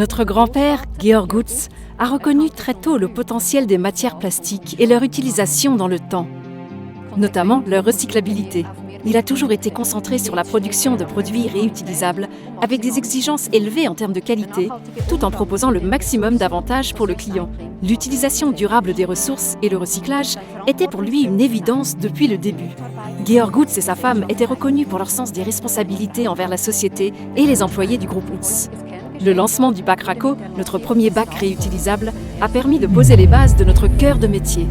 Notre grand-père, Georg Utz, a reconnu très tôt le potentiel des matières plastiques et leur utilisation dans le temps, notamment leur recyclabilité. Il a toujours été concentré sur la production de produits réutilisables avec des exigences élevées en termes de qualité, tout en proposant le maximum d'avantages pour le client. L'utilisation durable des ressources et le recyclage étaient pour lui une évidence depuis le début. Georg Utz et sa femme étaient reconnus pour leur sens des responsabilités envers la société et les employés du groupe Utz. Le lancement du bac Raco, notre premier bac réutilisable, a permis de poser les bases de notre cœur de métier.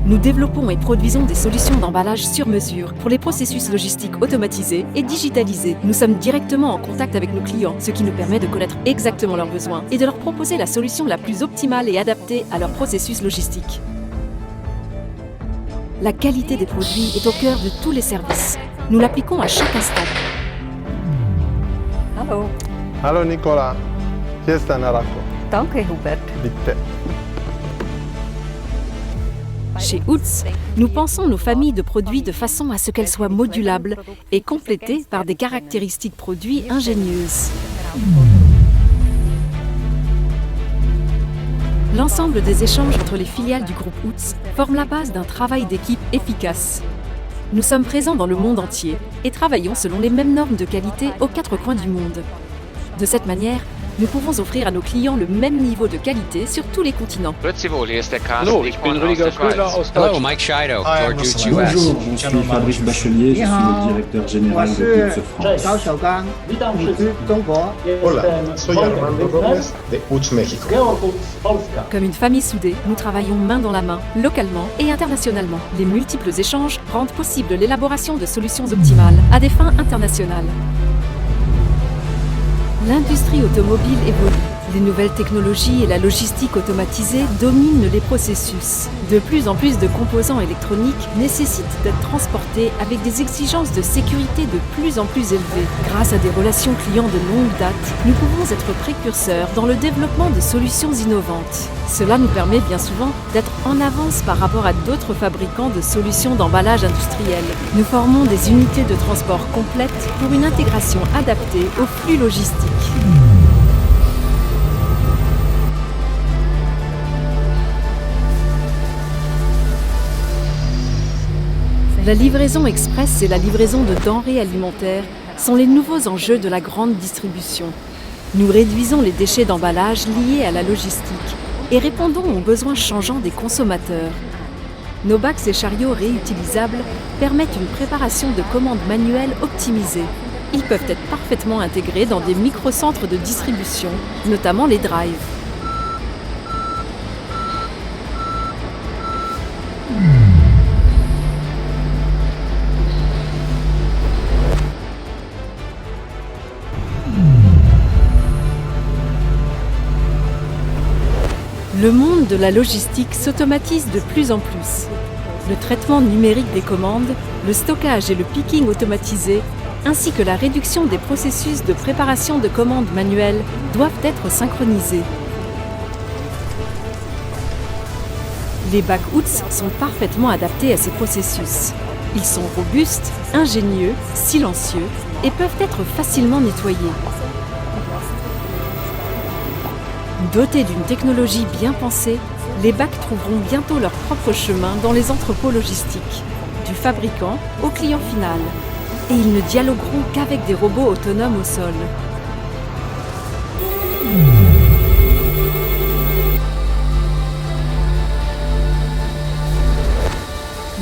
Nous développons et produisons des solutions d'emballage sur mesure pour les processus logistiques automatisés et digitalisés. Nous sommes directement en contact avec nos clients, ce qui nous permet de connaître exactement leurs besoins et de leur proposer la solution la plus optimale et adaptée à leur processus logistique. La qualité des produits est au cœur de tous les services. Nous l'appliquons à chaque instant. Hallo. Hallo Nicola, hier ist deine Raco. Danke, Hubert. Bitte. Chez Utz, nous pensons nos familles de produits de façon à ce qu'elles soient modulables et complétées par des caractéristiques produits ingénieuses. L'ensemble des échanges entre les filiales du groupe Utz forme la base d'un travail d'équipe efficace. Nous sommes présents dans le monde entier et travaillons selon les mêmes normes de qualité aux quatre coins du monde. De cette manière, nous pouvons offrir à nos clients le même niveau de qualité sur tous les continents. Hallo, ich bin Rüdiger Schröder aus Hello, Deutschland. Mike Shido, Hi, George Utz Bonjour, US. je suis Fabrice Bachelier, je suis le directeur général de Utz France. 高小刚，你是中国。 Hola, soy Armando Gómez de Utz México. Comme une famille soudée, nous travaillons main dans la main, localement et internationalement. Les multiples échanges rendent possible l'élaboration de solutions optimales à des fins internationales. L'industrie automobile évolue. Les nouvelles technologies et la logistique automatisée dominent les processus. De plus en plus de composants électroniques nécessitent d'être transportés avec des exigences de sécurité de plus en plus élevées. Grâce à des relations clients de longue date, nous pouvons être précurseurs dans le développement de solutions innovantes. Cela nous permet bien souvent d'être en avance par rapport à d'autres fabricants de solutions d'emballage industriel. Nous formons des unités de transport complètes pour une intégration adaptée aux flux logistiques. La livraison express et la livraison de denrées alimentaires sont les nouveaux enjeux de la grande distribution. Nous réduisons les déchets d'emballage liés à la logistique et répondons aux besoins changeants des consommateurs. Nos bacs et chariots réutilisables permettent une préparation de commandes manuelles optimisée. Ils peuvent être parfaitement intégrés dans des microcentres de distribution, notamment les drives. Le monde de la logistique s'automatise de plus en plus. Le traitement numérique des commandes, le stockage et le picking automatisé, ainsi que la réduction des processus de préparation de commandes manuelles doivent être synchronisés. Les bacs Utz sont parfaitement adaptés à ces processus. Ils sont robustes, ingénieux, silencieux et peuvent être facilement nettoyés. Dotés d'une technologie bien pensée, les bacs trouveront bientôt leur propre chemin dans les entrepôts logistiques, du fabricant au client final. Et ils ne dialogueront qu'avec des robots autonomes au sol.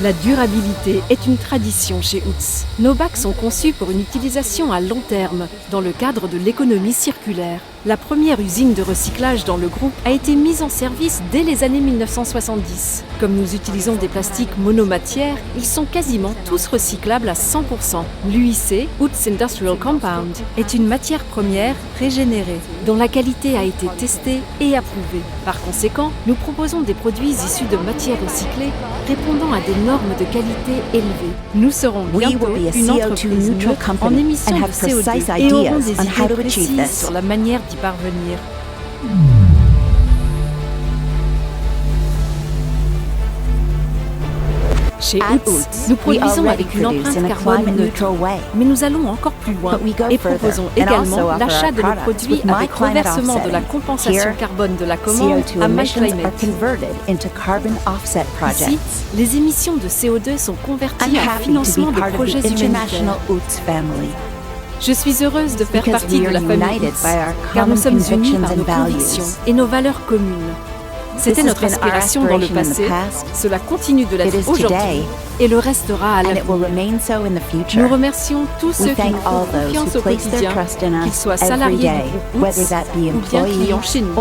La durabilité est une tradition chez Utz. Nos bacs sont conçus pour une utilisation à long terme, dans le cadre de l'économie circulaire. La première usine de recyclage dans le groupe a été mise en service dès les années 1970. Comme nous utilisons des plastiques monomatières, ils sont quasiment tous recyclables à 100%. L'UIC, Utz Industrial Compound, est une matière première régénérée, dont la qualité a été testée et approuvée. Par conséquent, nous proposons des produits issus de matières recyclées répondant à des normes de qualité élevées. Nous serons bientôt une entreprise neutre en émissions de CO2 et aurons des idées précises sur la manière d'y parvenir. Chez Oots, nous produisons avec une empreinte carbone neutre, mais nous allons encore plus loin et proposons également l'achat de nos produits avec reversement de la compensation carbone de la commande à MyClimate. Ici, les émissions de CO2 sont converties en financement de projets humanitaires. Je suis heureuse de faire partie de la famille Oots, car nous sommes unis par nos convictions et nos valeurs communes. C'était notre inspiration dans le passé, cela continue de l'être aujourd'hui et le restera à l'avenir. Nous remercions tous ceux qui nous font confiance au quotidien, qu'ils soient salariés du groupe Oots ou bien clients chez nous.